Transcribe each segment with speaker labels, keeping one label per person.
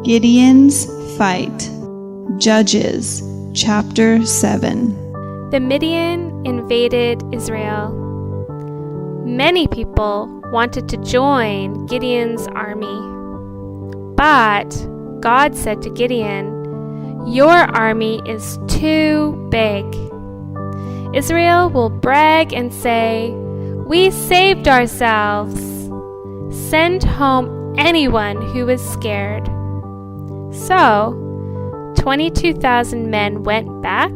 Speaker 1: Gideon's fight. Judges chapter 7.
Speaker 2: The Midian invaded Israel. Many people wanted to join Gideon's army. But God said to Gideon, "Your army is too big. Israel will brag and say, 'We saved ourselves.' Send home anyone who is scared." So 22,000 men went back,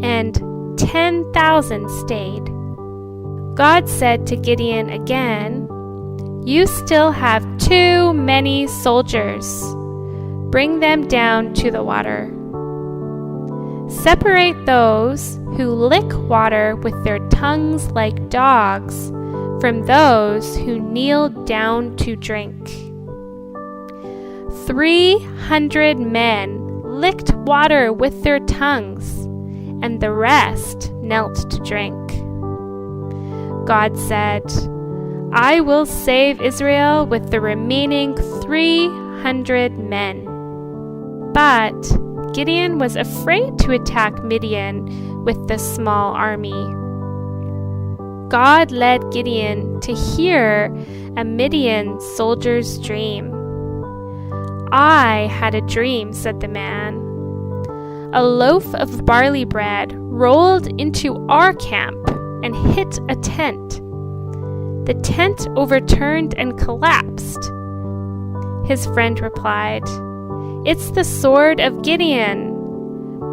Speaker 2: and 10,000 stayed. God said to Gideon again, "You still have too many soldiers. Bring them down to the water. Separate those who lick water with their tongues like dogs from those who kneel down to drink." 300 men licked water with their tongues, and the rest knelt to drink. God said, "I will save Israel with the remaining 300 men." But Gideon was afraid to attack Midian with the small army. God led Gideon to hear a Midian soldier's dream. "I had a dream," said the man. "A loaf of barley bread rolled into our camp and hit a tent. The tent overturned and collapsed." His friend replied, "It's the sword of Gideon.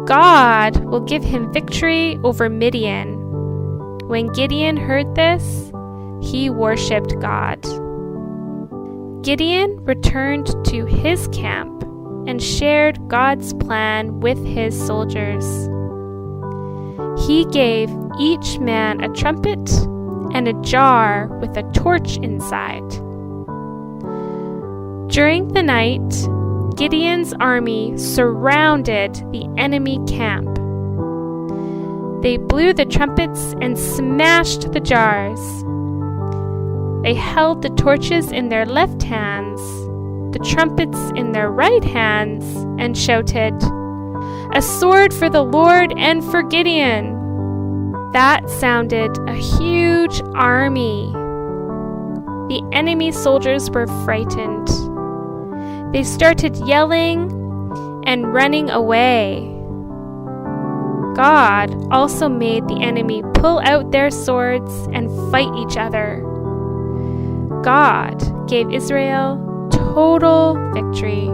Speaker 2: God will give him victory over Midian." When Gideon heard this, he worshipped God. Gideon returned to his camp and shared God's plan with his soldiers. He gave each man a trumpet and a jar with a torch inside. During the night, Gideon's army surrounded the enemy camp. They blew the trumpets and smashed the jars. They held the torches in their left hands, the trumpets in their right hands, and shouted, "A sword for the Lord and for Gideon!" That sounded a huge army. The enemy soldiers were frightened. They started yelling and running away. God also made the enemy pull out their swords and fight each other. God gave Israel total victory.